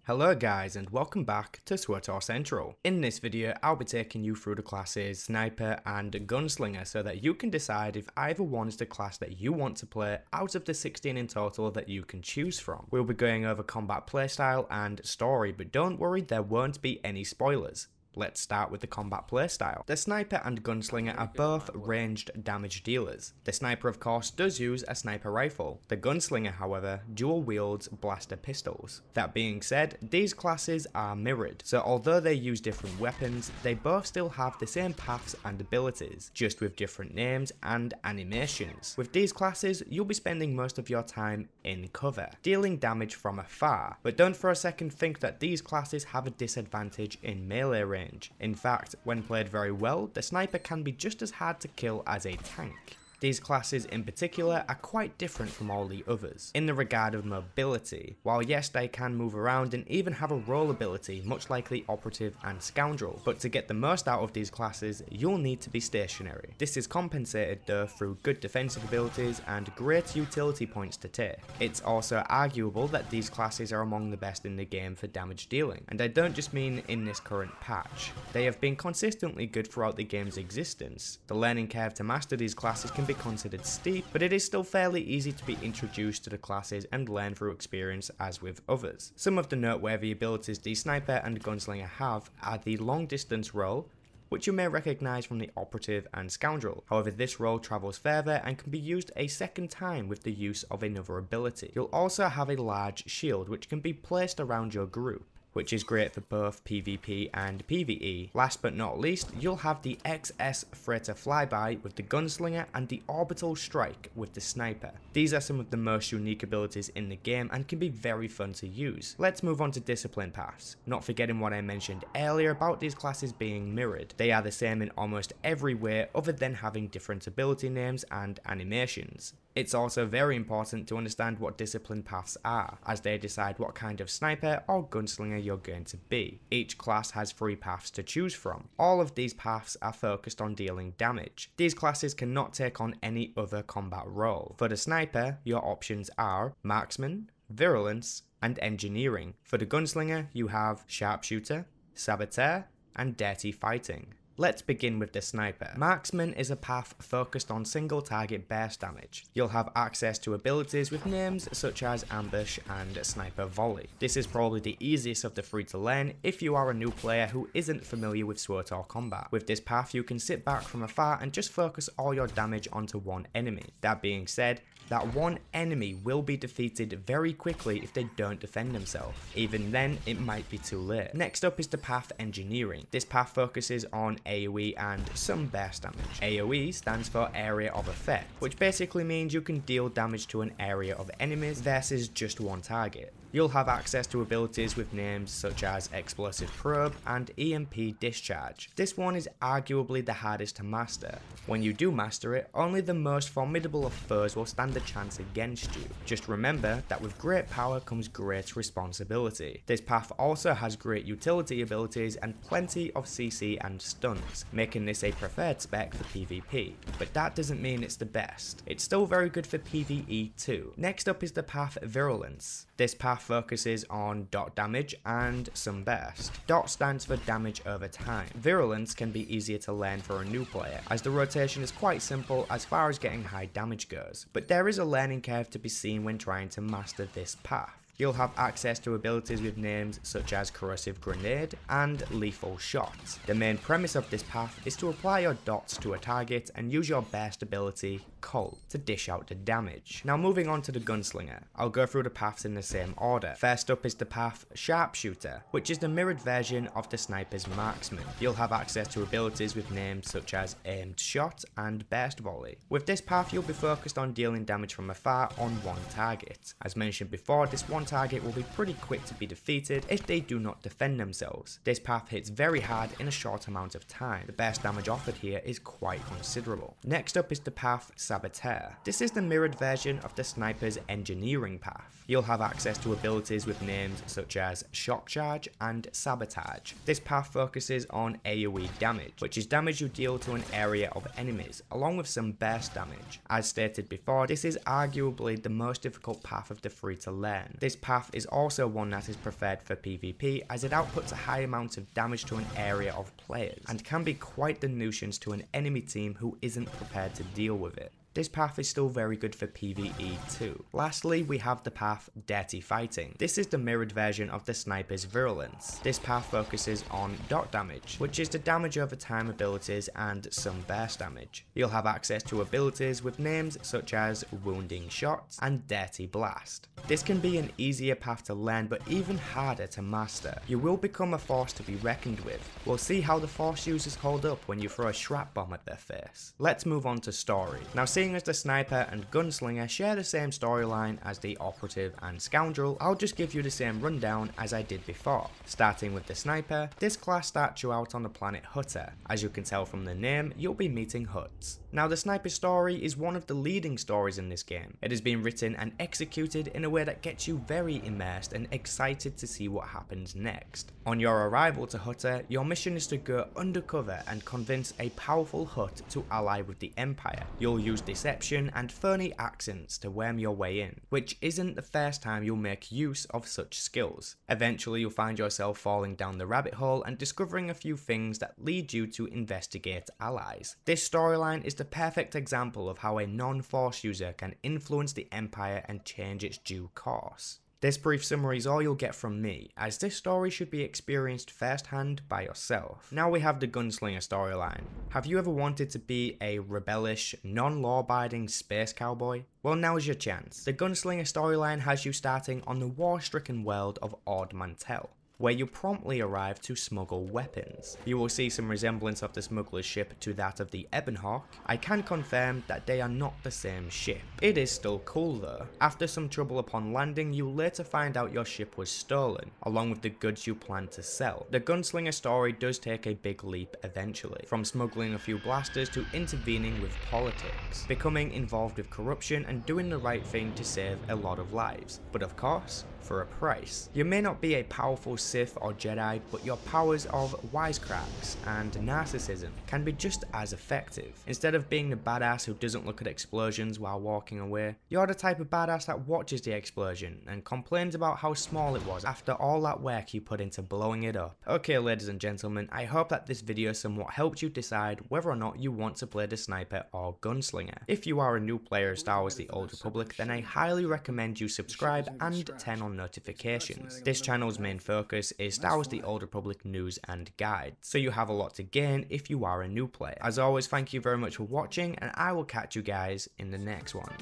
Hello guys and welcome back to SWTOR Central. In this video I'll be taking you through the classes Sniper and Gunslinger so that you can decide if either one is the class that you want to play out of the 16 in total that you can choose from. We'll be going over combat playstyle and story, but don't worry, there won't be any spoilers. Let's start with the combat playstyle. The Sniper and Gunslinger are both ranged damage dealers. The Sniper of course does use a sniper rifle. The Gunslinger however dual wields blaster pistols. That being said, these classes are mirrored, so although they use different weapons, they both still have the same paths and abilities, just with different names and animations. With these classes, you'll be spending most of your time in cover, dealing damage from afar, but don't for a second think that these classes have a disadvantage in melee range. In fact, when played very well, the Sniper can be just as hard to kill as a tank. These classes in particular are quite different from all the others, in the regard of mobility. While yes, they can move around and even have a roll ability, much like the Operative and Scoundrel, but to get the most out of these classes, you'll need to be stationary. This is compensated though through good defensive abilities and great utility points to take. It's also arguable that these classes are among the best in the game for damage dealing, and I don't just mean in this current patch. They have been consistently good throughout the game's existence. The learning curve to master these classes can be considered steep, but it is still fairly easy to be introduced to the classes and learn through experience as with others. Some of the noteworthy abilities the Sniper and Gunslinger have are the long distance roll, which you may recognise from the Operative and Scoundrel. However, this roll travels further and can be used a second time with the use of another ability. You'll also have a large shield which can be placed around your group, which is great for both PvP and PvE. Last but not least, you'll have the XS Freighter Flyby with the Gunslinger and the Orbital Strike with the Sniper. These are some of the most unique abilities in the game and can be very fun to use. Let's move on to discipline paths, not forgetting what I mentioned earlier about these classes being mirrored. They are the same in almost every way other than having different ability names and animations. It's also very important to understand what discipline paths are, as they decide what kind of Sniper or Gunslinger you're going to be. Each class has 3 paths to choose from. All of these paths are focused on dealing damage. These classes cannot take on any other combat role. For the Sniper, your options are Marksman, Virulence, and Engineering. For the Gunslinger, you have Sharpshooter, Saboteur, and Dirty Fighting. Let's begin with the Sniper. Marksman is a path focused on single target burst damage. You'll have access to abilities with names such as Ambush and Sniper Volley. This is probably the easiest of the 3 to learn if you are a new player who isn't familiar with SWTOR combat. With this path you can sit back from afar and just focus all your damage onto one enemy. That being said, that one enemy will be defeated very quickly if they don't defend themselves. Even then, it might be too late. Next up is the path Engineering. This path focuses on AoE and some burst damage. AoE stands for Area of Effect, which basically means you can deal damage to an area of enemies versus just one target. You'll have access to abilities with names such as Explosive Probe and EMP Discharge. This one is arguably the hardest to master. When you do master it, only the most formidable of foes will stand a chance against you. Just remember that with great power comes great responsibility. This path also has great utility abilities and plenty of CC and stuns, making this a preferred spec for PvP. But that doesn't mean it's the best. It's still very good for PvE too. Next up is the path Virulence. This path focuses on dot damage and some burst. Dot stands for damage over time. Virulence can be easier to learn for a new player, as the rotation is quite simple as far as getting high damage goes, but there is a learning curve to be seen when trying to master this path. You'll have access to abilities with names such as Corrosive Grenade and Lethal Shot. The main premise of this path is to apply your dots to a target and use your burst ability, Cold, to dish out the damage. Now moving on to the Gunslinger, I'll go through the paths in the same order. First up is the path Sharpshooter, which is the mirrored version of the Sniper's Marksman. You'll have access to abilities with names such as Aimed Shot and Burst Volley. With this path you'll be focused on dealing damage from afar on one target. As mentioned before, this one target will be pretty quick to be defeated if they do not defend themselves. This path hits very hard in a short amount of time. The burst damage offered here is quite considerable. Next up is the path SWTOR. This is the mirrored version of the sniper's engineering path. You'll have access to abilities with names such as Shock Charge and Sabotage. This path focuses on AoE damage, which is damage you deal to an area of enemies, along with some burst damage. As stated before, this is arguably the most difficult path of the three to learn. This path is also one that is preferred for PvP, as it outputs a high amount of damage to an area of players, and can be quite the nuisance to an enemy team who isn't prepared to deal with it. This path is still very good for PvE too. Lastly, we have the path Dirty Fighting. This is the mirrored version of the sniper's virulence. This path focuses on dot damage, which is the damage over time abilities and some burst damage. You'll have access to abilities with names such as Wounding Shots and Dirty Blast. This can be an easier path to learn, but even harder to master. You will become a force to be reckoned with. We'll see how the force users hold up when you throw a shrap bomb at their face. Let's move on to story. Now, seeing as the sniper and gunslinger share the same storyline as the operative and scoundrel, I'll just give you the same rundown as I did before. Starting with the sniper, this class starts you out on the planet Hutter. As you can tell from the name, you'll be meeting Huts. Now, the sniper story is one of the leading stories in this game. It has been written and executed in a way that gets you very immersed and excited to see what happens next. On your arrival to Hutter, your mission is to go undercover and convince a powerful Hut to ally with the Empire. You'll use deception and phony accents to worm your way in, which isn't the first time you'll make use of such skills. Eventually, you'll find yourself falling down the rabbit hole and discovering a few things that lead you to investigate allies. This storyline is the perfect example of how a non-force user can influence the Empire and change its due course. This brief summary is all you'll get from me, as this story should be experienced firsthand by yourself. Now we have the Gunslinger storyline. Have you ever wanted to be a rebellish, non-law-abiding space cowboy? Well, now's your chance. The Gunslinger storyline has you starting on the war-stricken world of Ord Mantell, where you promptly arrive to smuggle weapons. You will see some resemblance of the smuggler's ship to that of the Ebonhawk. I can confirm that they are not the same ship. It is still cool though. After some trouble upon landing, you later find out your ship was stolen, along with the goods you plan to sell. The Gunslinger story does take a big leap eventually, from smuggling a few blasters to intervening with politics, becoming involved with corruption and doing the right thing to save a lot of lives. But of course, for a price. You may not be a powerful Sith or Jedi, but your powers of wisecracks and narcissism can be just as effective. Instead of being the badass who doesn't look at explosions while walking away, you're the type of badass that watches the explosion and complains about how small it was after all that work you put into blowing it up. Okay, ladies and gentlemen, I hope that this video somewhat helped you decide whether or not you want to play the sniper or gunslinger. If you are a new player of Star Wars: The Old Republic, then I highly recommend you subscribe and turn on notifications. This channel's main focus is Star Wars: The Old Republic news and guides, so you have a lot to gain if you are a new player. As always, thank you very much for watching, and I will catch you guys in the next one.